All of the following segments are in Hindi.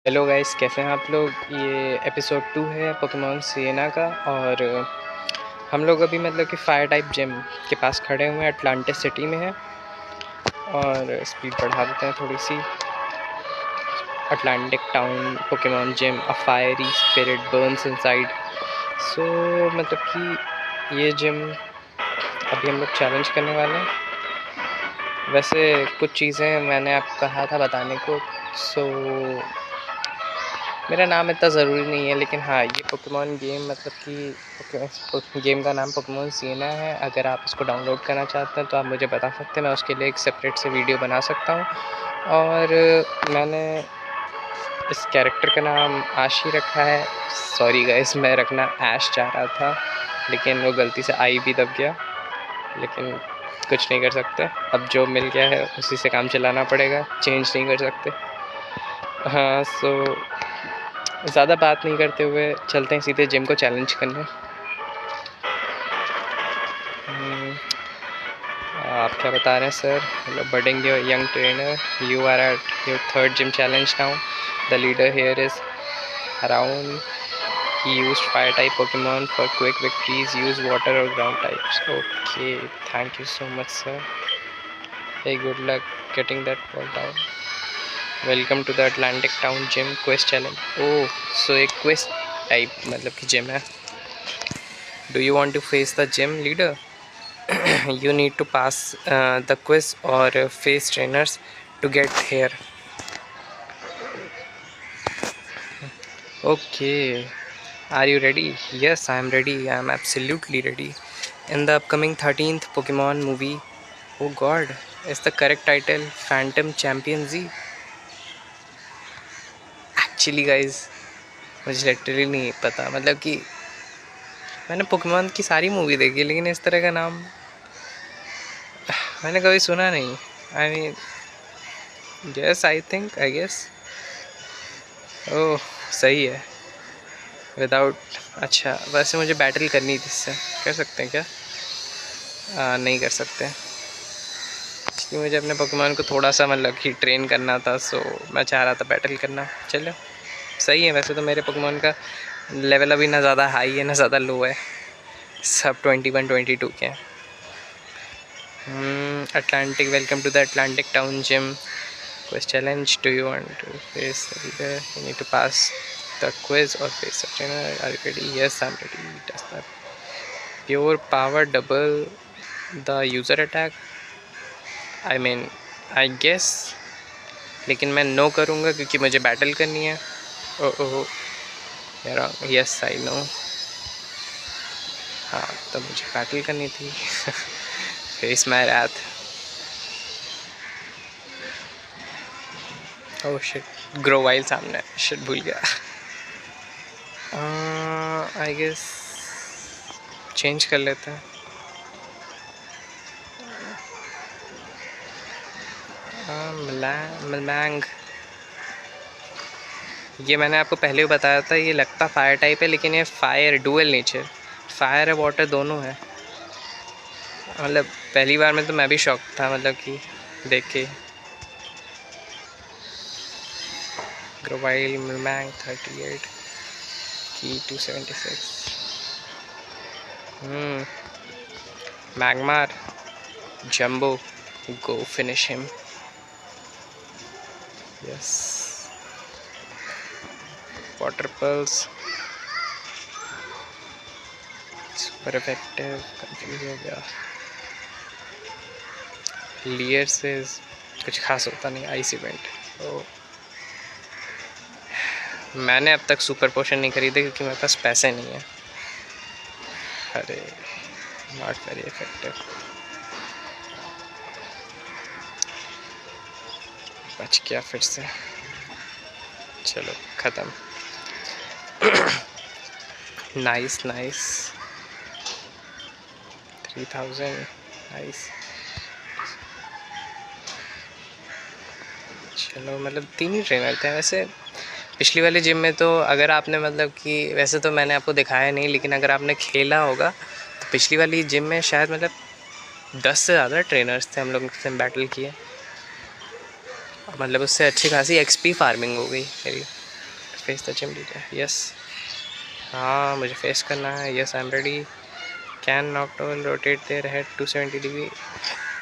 हेलो गाइस, कैसे हैं आप लोग। ये एपिसोड 2 है पोकेमॉन सिएना का। और हम लोग अभी मतलब कि फायर टाइप जिम के पास खड़े हुए हैं, अटलांटिस सिटी में है। और स्पीड बढ़ा देते हैं थोड़ी सी। अटलांटिक टाउन पोकेमॉन जिम, अ फायरी स्पिरिट बर्न्स इनसाइड। सो मतलब कि ये जिम अभी हम लोग चैलेंज करने वाले हैं। वैसे कुछ चीज़ें मैंने आपको कहा था बताने को। सो मेरा नाम इतना ज़रूरी नहीं है, लेकिन हाँ, ये पोकेमॉन गेम मतलब कि गेम का नाम पोकेमॉन सिएना है। अगर आप इसको डाउनलोड करना चाहते हैं तो आप मुझे बता सकते हैं, मैं उसके लिए एक सेपरेट से वीडियो बना सकता हूँ। और मैंने इस कैरेक्टर का नाम आश ही रखा है। सॉरी गाइस, मैं रखना ऐश चाह रहा था, लेकिन वो गलती से आई भी दब गया। लेकिन कुछ नहीं कर सकते, अब जो मिल गया है उसी से काम चलाना पड़ेगा, चेंज नहीं कर सकते। हाँ, सो ज़्यादा बात नहीं करते हुए चलते हैं सीधे जिम को चैलेंज करने। आप क्या बता रहे हैं sir? Hello budding your young trainer, you are at your third gym challenge now. The leader here is around. He used fire type Pokemon for quick victories. Use water or ground types. Okay, thank you so much, sir. Hey, good luck getting that ball down. Welcome to the Atlantic Town Gym Quest Challenge. Oh, so एक quest type मतलब कि gym है. Do you want to face the gym leader? You need to pass the quiz or face trainers to get here. Okay. Are you ready? Yes, I am ready. I am absolutely ready. In the upcoming 13th Pokemon movie, oh god, is the correct title Phantom Champion Z? Actually guys, मुझे लिटरली नहीं पता। मतलब कि मैंने पोकेमॉन की सारी मूवी देखी, लेकिन इस तरह का नाम मैंने कभी सुना नहीं। I mean yes, I guess. Oh, सही है। विदाउट, अच्छा वैसे मुझे बैटल करनी थी इससे, कर सकते हैं क्या? नहीं कर सकते, इसलिए मुझे अपने पोकेमॉन को थोड़ा सा मतलब कि ट्रेन करना था। सो मैं चाह रहा था बैटल करना। चलो सही है। वैसे तो मेरे पोकेमॉन का लेवल अभी ना ज़्यादा हाई है ना ज़्यादा लो है, सब 21-22 के हैं। Atlantic, welcome to the Atlantic town gym quiz challenge. Do you want to face the leader? You need to pass the quiz or face a trainer. Are you ready? Yes, I'm ready. Does the pure power double the user attack? I mean, I guess, लेकिन मैं नो करूँगा क्योंकि मुझे बैटल करनी है। ओह यार, यस आई नो। हाँ, तो मुझे बैटल करनी थी। Face my wrath. Oh shit, Grovyle सामने, शिट भूल गया। आई गेस चेंज कर लेते हैं। मलैंग, ये मैंने आपको पहले भी बताया था, ये लगता फायर टाइप है, लेकिन ये फायर डुअल नेचर, फायर और वाटर दोनों है। मतलब पहली बार में तो मैं भी शॉक था, मतलब कि देख के। ग्रोवाइल, मलैंग 38 की 276। Magmar, Jumbo, go finish him. Yes. Water pulse, super effective. Confuse हो गया। लियर से कुछ खास होता नहीं, आइस इवेंट। तो मैंने अब तक सुपर पोशन नहीं खरीदे क्योंकि मेरे पास पैसे नहीं है। अरे नॉट वेरी इफेक्टिव। बच गया फिर से। चलो ख़त्म। Nice nice, 3000 nice. चलो मतलब 3 ही ट्रेनर थे वैसे पिछली वाली जिम में। तो अगर आपने मतलब कि वैसे तो मैंने आपको दिखाया नहीं, लेकिन अगर आपने खेला होगा तो पिछली वाली जिम में शायद मतलब 10 से ज़्यादा ट्रेनर्स थे, हम लोग से बैटल किए। मतलब उससे अच्छी खासी एक्सपी फार्मिंग हो गई मेरी। Face the gym leader. Yes, हाँ मुझे फेस करना है. Yes I am ready. Can nocturnal rotate their head 270 degree?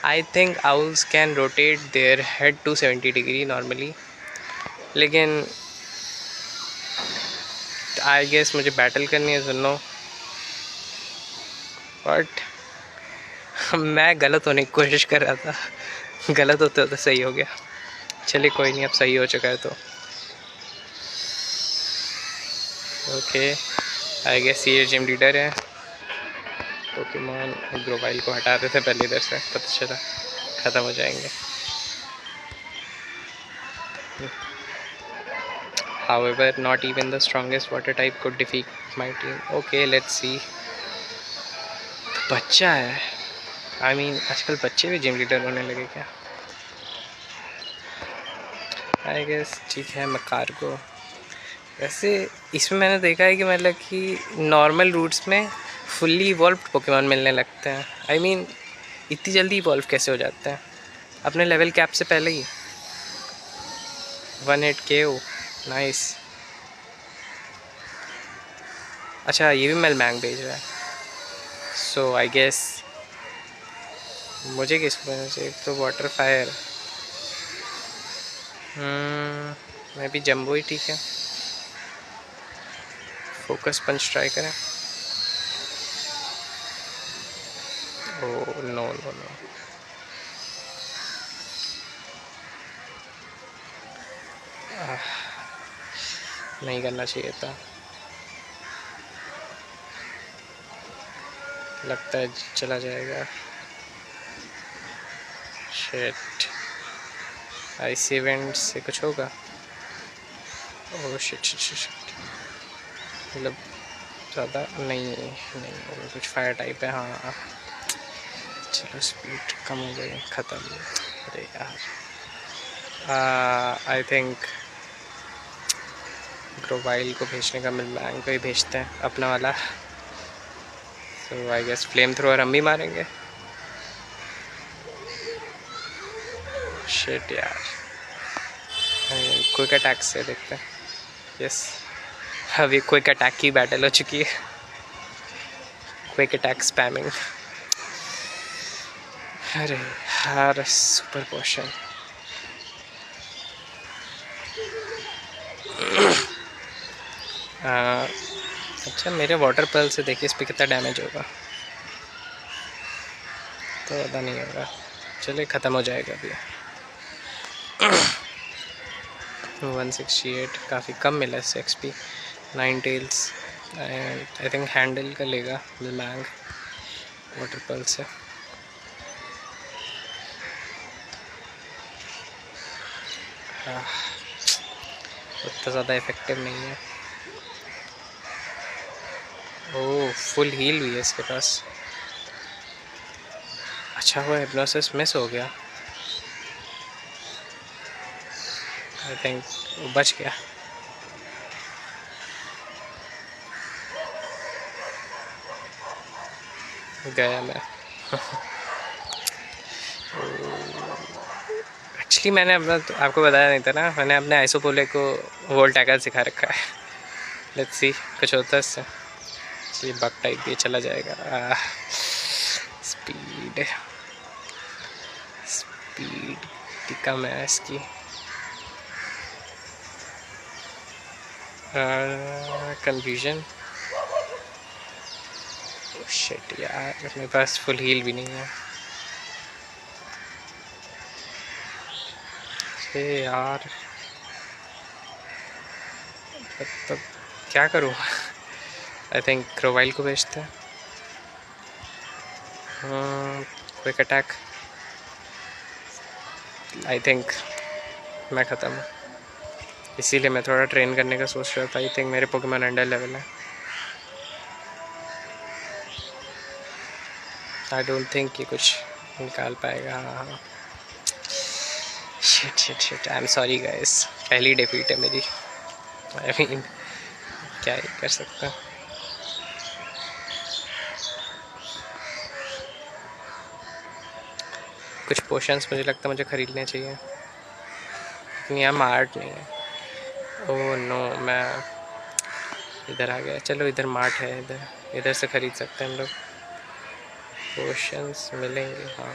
I think owls can rotate their head 270 degree normally, लेकिन आई गेस मुझे बैटल करनी है सुनो. बट मैं गलत होने की कोशिश कर रहा था. गलत होते होते सही हो गया. चलिए कोई नहीं, अब सही हो चुका है तो ओके. आई गेस ये जिम लीडर है. पोकेमॉन ग्रोवाइल को हटा देते पहले इधर से, पता चला ख़त्म हो जाएंगे. However, not even the strongest water type could defeat my team. Okay, let's see. बच्चा है. I mean, आजकल बच्चे भी जिम लीडर होने लगे क्या? I guess ठीक है मकार को. वैसे इसमें मैंने देखा है कि मतलब कि नॉर्मल रूट्स में फुल्ली इवॉल्व्ड पोकेमॉन मिलने लगते हैं. I mean, इतनी जल्दी इवॉल्व कैसे हो जाते हैं अपने लेवल कैप से पहले ही? 1 hit KO. नाइस. अच्छा ये भी मेलमैंग भेज रहा है. सो आई गेस मुझे किस वजह से, एक तो वाटर फायर, मैं भी जम्बो ही ठीक है. फोकस पंच ट्राई करें. Oh no no no. नहीं करना चाहिए था. लगता है चला जाएगा. शिट. आइस इवेंट से कुछ होगा. Oh shit shit shit shit. मतलब ज़्यादा नहीं कुछ फायर टाइप है. हाँ चलो स्पीड कम हो गई. ख़त्म. अरे यार आई थिंक ग्रोवाइल को भेजने का मिलमैंग को ही भेजते हैं अपना वाला. सो आई गेस फ्लेम थ्रोअर हम भी मारेंगे. शिट यार. क्विक अटैक से देखते हैं. यस अभी क्विक अटैक की बैटल हो चुकी है. Quick attack spamming. अरे यार सुपर पोशन. अच्छा मेरे वाटर पर्ल से देखिए इस पर कितना डैमेज होगा. तो ज़्यादा नहीं होगा. चलिए ख़त्म हो जाएगा अभी. 168 काफ़ी कम मिला इससे XP. 9 tails and I think handle कर लेगा मिलमैंग वाटर पर्ल से. उतना ज़्यादा इफेक्टिव नहीं है. ओह फुल हील भी है इसके पास. अच्छा हुआ हिप्नोसिस मिस हो गया. आई थिंक वो बच गया. गया मैं. एक्चुअली मैंने अपना तो आपको बताया नहीं था ना, मैंने अपने आइसोपोले को वोल्ट टैकर सिखा रखा है. लेट्स सी कुछ होता है इससे. ये बग टाइप भी चला जाएगा. स्पीड कम है इसकी. कन्फ्यूजन. शिट यार मेरे पास फुल हील भी नहीं है. यार तो क्या करूँ. आई थिंक ग्रोवाइल को भेजते हैं. Quick attack. आई थिंक मैं ख़त्म हूँ. इसीलिए मैं थोड़ा ट्रेन करने का सोच रहा था. आई थिंक मेरे पोकेमॉन अंडर लेवल है. आई डोंट थिंक कि कुछ निकाल पाएगा. हाँ shit I am sorry guys. पहली डिफीट है मेरी. आई मीन क्या ही कर सकता हूँ. कुछ पोशंस मुझे लगता है मुझे ख़रीदने चाहिए, लेकिन यहाँ मार्ट नहीं है. ओह नो, मैं इधर आ गया। चलो इधर मार्ट है, इधर इधर से ख़रीद सकते हैं हम लोग। पोशंस मिलेंगे, हाँ।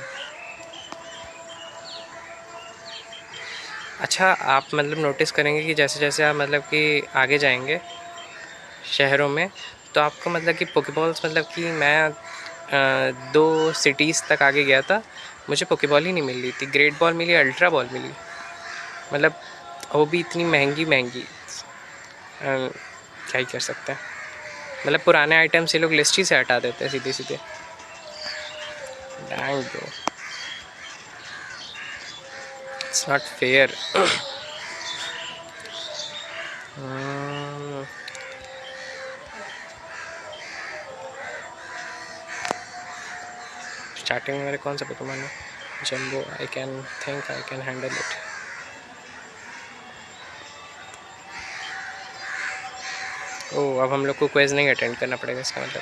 अच्छा, आप मतलब नोटिस करेंगे कि जैसे जैसे आप मतलब कि आगे जाएंगे शहरों में, तो आपको मतलब कि पोकेबॉल्स, मतलब कि मैं 2 सिटीज़ तक आगे गया था, मुझे पोकेबॉल ही नहीं मिल रही थी। ग्रेट बॉल मिली, अल्ट्रा बॉल मिली, मतलब वो भी इतनी महंगी महंगी। क्या ही कर सकते हैं, मतलब पुराने आइटम से लोग लिस्ट ही से हटा देते हैं सीधे सीधे। Dang bro, it's not fair. Starting में मेरे कौन सा पोकेमॉन है? Jumbo. I can think I can handle it. Oh, अब हम लोग को क्विज नहीं अटेंड करना पड़ेगा इसका मतलब।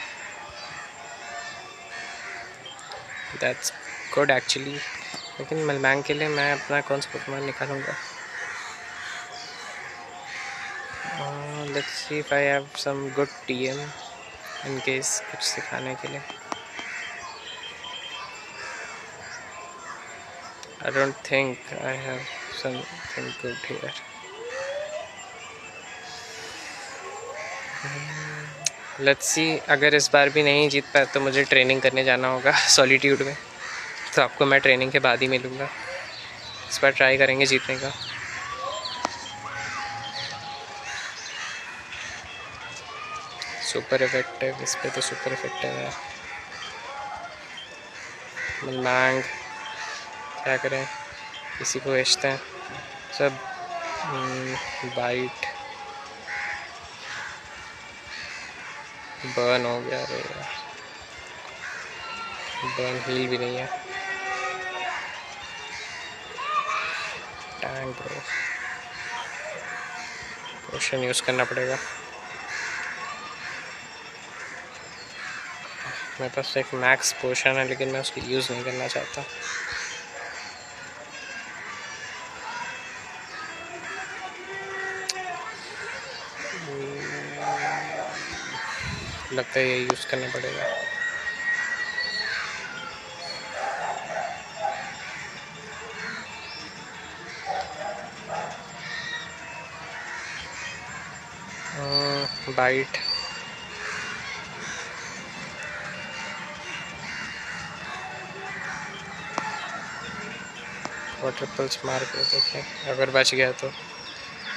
That's good actually. लेकिन मलमैंग के लिए मैं अपना कौन सा पोकेमॉन निकालूंगा? Let's see if I have some good TM in case कुछ सिखाने के लिए। I don't think I have something good here. Let's see, अगर इस बार भी नहीं जीत पाया तो मुझे ट्रेनिंग करने जाना होगा सॉलिट्यूड में, तो आपको मैं ट्रेनिंग के बाद ही मिलूँगा। इस बार ट्राई करेंगे जीतने का। सुपर इफेक्टिव, इस पे तो सुपर इफेक्टिव है। मलमैंग, क्या करें, किसी को भेजते हैं सब। बाइट, बर्न हो गया। अरे यार, बर्न हील भी नहीं है। टैंक ब्रो, पोशन यूज़ करना पड़ेगा। मेरे पास एक मैक्स पोशन है, लेकिन मैं उसको यूज़ नहीं करना चाहता। लगता है ये यूज़ करना पड़ेगा। बाइट, वाटर पल्स मार के देखें, अगर बच गया तो।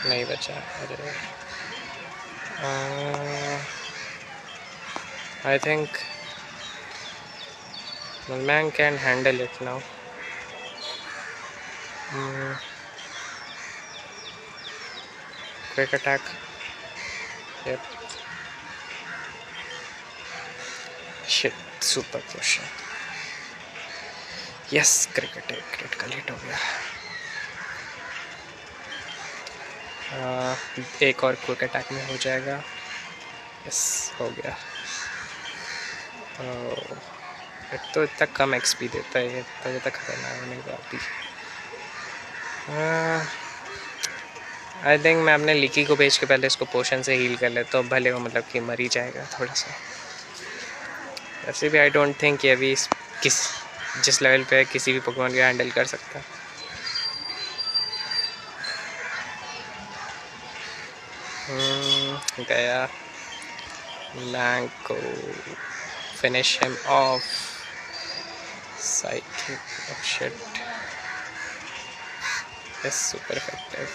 नहीं बचा। अरे I think Mulmang can handle it now. Quick attack. Yep. Shit, super potion. Yes, critical hit हो गया। एक और क्विक अटैक में हो जाएगा। यस, हो गया। एक तो इतना कम एक्सपी देता है ये, तो तक खतरनाक नहीं पाती। आई थिंक मैं अपने लिकी को भेज के पहले इसको पोशन से हील कर ले, तो भले वो मतलब कि मर ही जाएगा थोड़ा सा। वैसे भी आई डोंट थिंक ये अभी जिस लेवल पे किसी भी पोकेमॉन को हैंडल कर सकता है। गया। लैंग को finish him of. Psychic, oh shit. Yes, super effective.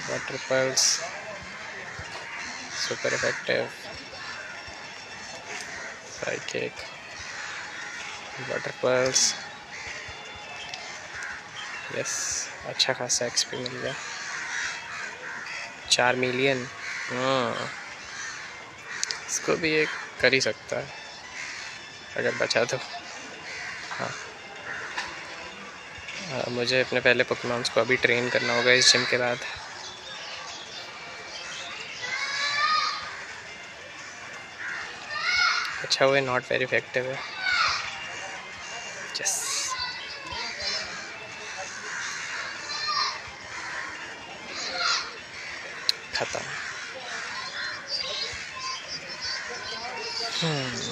Water pulse, super effective. Psychic, water pulse. Yes, अच्छा खासा एक्सपी मिल गया। 4 मिलियन। इसको भी एक कर ही सकता है अगर बचा तो। हाँ, मुझे अपने पहले पोकेमॉन्स को अभी ट्रेन करना होगा इस जिम के बाद। अच्छा, वो नॉट वेरी इफेक्टिव है। यस, खत्म।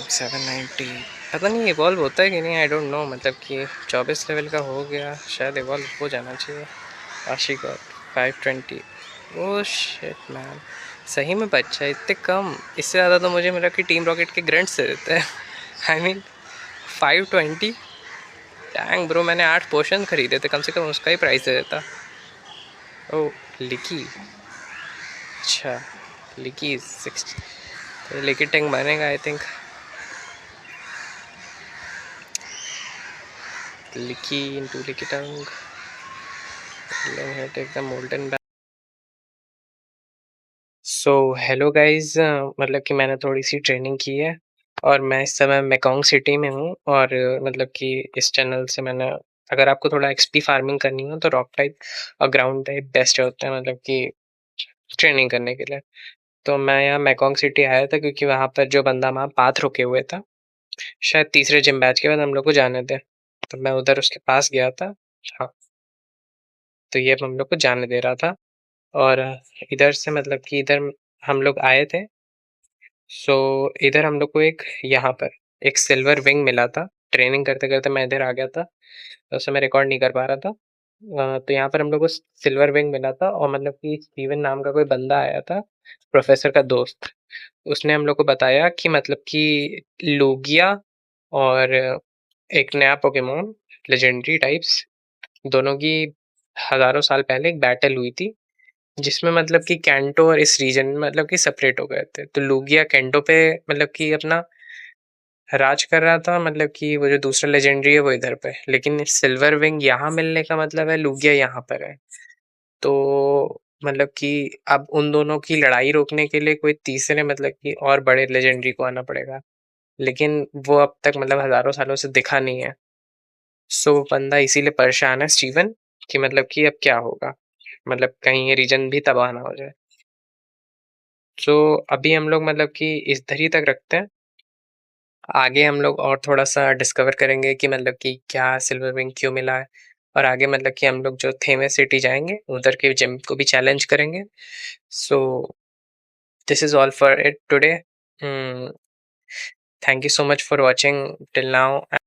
790 पता नहीं इवॉल्व होता है कि नहीं, आई डोंट नो। मतलब कि 24 लेवल का हो गया, शायद इवॉल्व हो जाना चाहिए। आशीर्वाद 520। ओह शिट मैन, सही में बच्चा इतने कम। इससे ज़्यादा तो मुझे मेरा कि टीम रॉकेट के ग्रंट से देते हैं। I mean 520। टैंग ब्रो, मैंने 8 पोशन खरीदे थे, कम से कम उसका ही प्राइस दे देता। ओ लिकी, अच्छा लिकी 60, तो लिकी टैंक बनेगा आई थिंक। लिकी इनटू लिकी tank, take the molten back. So hello guys, मतलब कि मैंने थोड़ी सी ट्रेनिंग की है और मैं इस समय मेकोंग सिटी में हूँ। और मतलब कि इस चैनल से मैंने, अगर आपको थोड़ा एक्सपी फार्मिंग करनी हो तो रॉक टाइप और ग्राउंड टाइप बेस्ट होते हैं, मतलब कि ट्रेनिंग करने के लिए। तो मैं यहाँ मेकोंग सिटी आया था क्योंकि वहाँ पर जो बंदा वहाँ पाथ रुके हुए था, शायद तीसरे जिम बैच के बाद हम लोग को जाने थे, तो मैं उधर उसके पास गया था। हाँ, तो ये अब हम लोग को जाने दे रहा था। और इधर से मतलब कि इधर हम लोग आए थे। सो इधर हम लोग को एक यहाँ पर एक सिल्वर विंग मिला था। ट्रेनिंग करते करते मैं इधर आ गया था, तो उसे मैं रिकॉर्ड नहीं कर पा रहा था। तो यहाँ पर हम लोग को सिल्वर विंग मिला था और मतलब कि स्टीवन नाम का कोई बंदा आया था, प्रोफेसर का दोस्त। उसने हम लोग को बताया कि मतलब कि लूगिया और एक नया पोकेमोन लेजेंडरी टाइप्स, दोनों की हजारों साल पहले एक बैटल हुई थी, जिसमें मतलब कि कैंटो और इस रीजन में मतलब कि सेपरेट हो गए थे। तो लूगिया कैंटो पे मतलब कि अपना राज कर रहा था, मतलब कि वो जो दूसरा लेजेंडरी है वो इधर पे, लेकिन सिल्वर विंग यहाँ मिलने का मतलब है लूगिया यहाँ पर है। तो मतलब कि अब उन दोनों की लड़ाई रोकने के लिए कोई तीसरे मतलब कि और बड़े लेजेंडरी को आना पड़ेगा, लेकिन वो अब तक मतलब हजारों सालों से दिखा नहीं है। सो बंदा इसीलिए परेशान है स्टीवन, कि मतलब कि अब क्या होगा, मतलब कहीं ये रीजन भी तबाह ना हो जाए। तो अभी हम लोग मतलब कि इस धरी तक रखते हैं। आगे हम लोग और थोड़ा सा डिस्कवर करेंगे कि मतलब कि क्या सिल्वर विंग क्यों मिला है, और आगे मतलब कि हम लोग जो थेमे सिटी जाएंगे उधर के जिम को भी चैलेंज करेंगे। So this is all for it today. Thank you so much for watching till now.